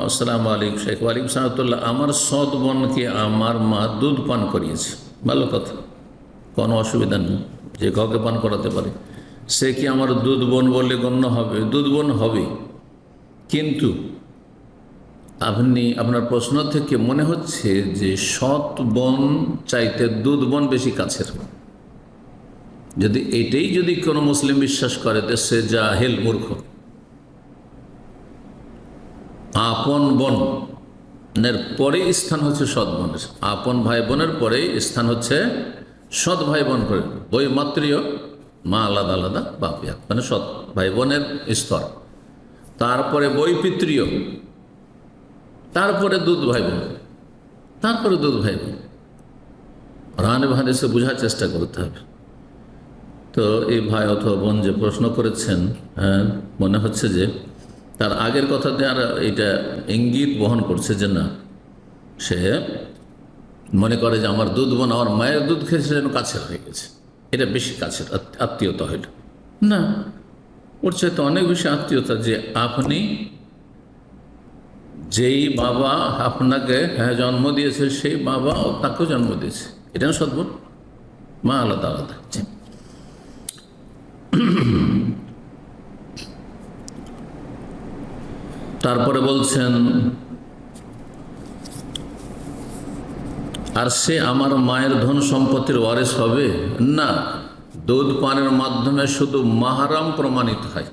আসসালামু আলাইকুম শেখ। ওয়ালাইকুম সালামতুল্লাহ। আমার সৎ বোনকে আমার মা দুধ পান করিয়েছে। ভালো কথা, কোনো অসুবিধা নেই, যে কাউকে পান করাতে পারে। সে কি আমার দুধ বোন বলে গণ্য হবে? দুধ বোন হবে, কিন্তু আপনার প্রশ্ন থেকে মনে হচ্ছে যে সৎ বোন চাইতে দুধ বোন বেশি কাছের। যদি এটাই যদি কোনো মুসলিম বিশ্বাস করে তো সে জাহেল, মূর্খ। আপন বোনের পরে স্থান হচ্ছে সৎ বোনের, আপন ভাই বোনের পরে স্থান হচ্ছে সৎ ভাই বোন করে। বই মাতৃয়, মা আলাদা আলাদা, বাপ এক, মানে সৎ ভাই বোনের স্তর। তারপরে বই পিতৃয়, তারপরে দুধ ভাই বোন, তারপরে দুধ ভাই বোন। রানে ভানে সে বোঝার চেষ্টা করতে হবে। তো এই ভাই অথবা বোন যে প্রশ্ন করেছেন, হ্যাঁ, মনে হচ্ছে যে তার আগের কথাতে আর এটা ইঙ্গিত বহন করছে যে না, সে মনে করে যে আমার দুধ বোন আমার মায়ের দুধ খেয়েছে যেন কাছের হয়ে গেছে, এটা বেশি কাছের আত্মীয়তা হইল না। ওর চাইতে অনেক বেশি আত্মীয়তা যে আপনি যেই বাবা আপনাকে জন্ম দিয়েছে সেই বাবা তাকেও জন্ম দিয়েছে, এটা না সৎ বোন? মা আলাদা আলাদা। তারপরে বলছেন, আর সে আমার মায়ের ধন সম্পত্তির ওয়ারিস হবে না। দুধ পানের মাধ্যমে শুধু মাহারাম প্রমাণিত হয়,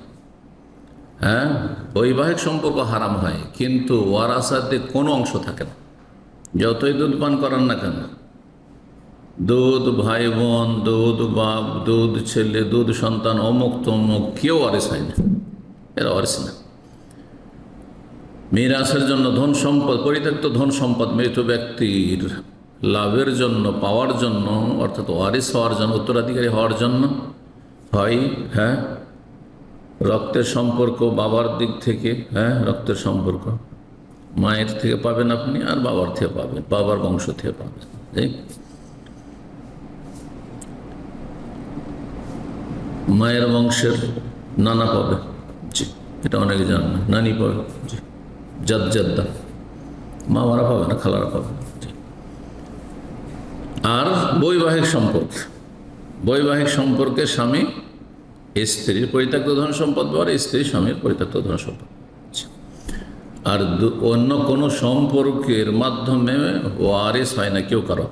হ্যাঁ, বৈবাহিক সম্পর্ক হারাম হয়, কিন্তু ওয়ারাসাতে কোনো অংশ থাকে না। যতই দুধ পান করান না কেন, দুধ ভাই বোন, দুধ বাপ, দুধ ছেলে, দুধ সন্তান, অমুক তমুক, কেউ ওয়ারিস হয় না, এরা ওয়ারিস না। মিরাসের জন্য ধন সম্পদ, পরিত্যক্ত ধন সম্পদ মৃত ব্যক্তির লাভের জন্য, পাওয়ার জন্য, অর্থাৎ ওয়ারিস হওয়ার জন্য, উত্তরাধিকারী হওয়ার জন্য হয়, হ্যাঁ, রক্তের সম্পর্ক বাবার দিক থেকে, হ্যাঁ, রক্তের সম্পর্ক মায়ের থেকে পাবেন আপনি, আর বাবার থেকে পাবেন, বাবার বংশ থেকে পাবেন। মায়ের বংশের নানা পাবে, জি, এটা অনেকে জান না, নানি পাবে, জি, জাদ্দা, মামারা পাবে না, খালারা পাবে। আর বৈবাহিক সম্পর্কে স্বামী স্ত্রীর পরিত্যক্ত ধন সম্পদ পাওয়ার, স্ত্রী স্বামীর পরিত্যক্ত ধন সম্পদ। আর অন্য কোনো সম্পর্কের মাধ্যমে ওয়ারিস হয় না কেউ কারো।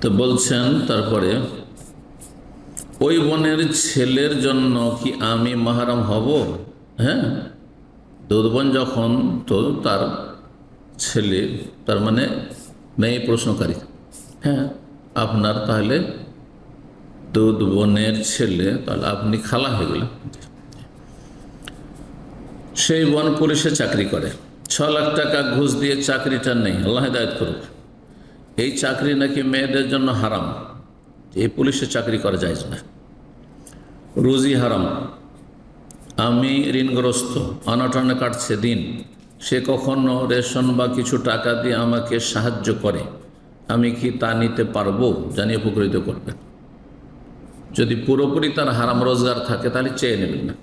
তো বলছেন তারপরে, ওই বোনের ছেলের জন্য কি আমি মাহারাম হব? হ্যাঁ, দুধ বোন যখন, তো তার ছেলে, তার মানে মেয়ে প্রশ্নকারী, হ্যাঁ, আপনার তাহলে দুধ বোনের ছেলে, তাহলে আপনি খালা হয়ে গেলেন। সেই বোন পুলিশে চাকরি করে, 6 লাখ টাকা ঘুষ দিয়ে চাকরিটা নেই, আল্লাহ হেদায়েত করুক। এই চাকরি নাকি মেয়েদের জন্য হারাম, এই পুলিশে চাকরি করা যায় না, রুজি হারাম। আমি ঋণগ্রস্ত, অনটনে কাটছে দিন, সে কখনো রেশন বা কিছু টাকা দিয়ে আমাকে সাহায্য করে, আমি কি তা নিতে পারবো? জানিয়ে উপকৃত করবেন। যদি পুরোপুরি তার হারাম রোজগার থাকে তাহলে চেয়ে নেবেন না।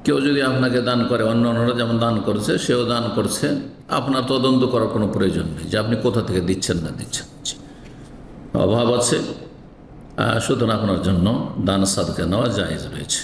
কেউ যদি আপনাকে দান করে, অন্যরা যেমন দান করছে সেও দান করছে, আপনার তদন্ত করার কোনো প্রয়োজন নেই যে আপনি কোথা থেকে দিচ্ছেন না দিচ্ছেন। অভাব আছে, সুতরাং আপনার জন্য দান সাদকা নেওয়া জায়েজ রয়েছে।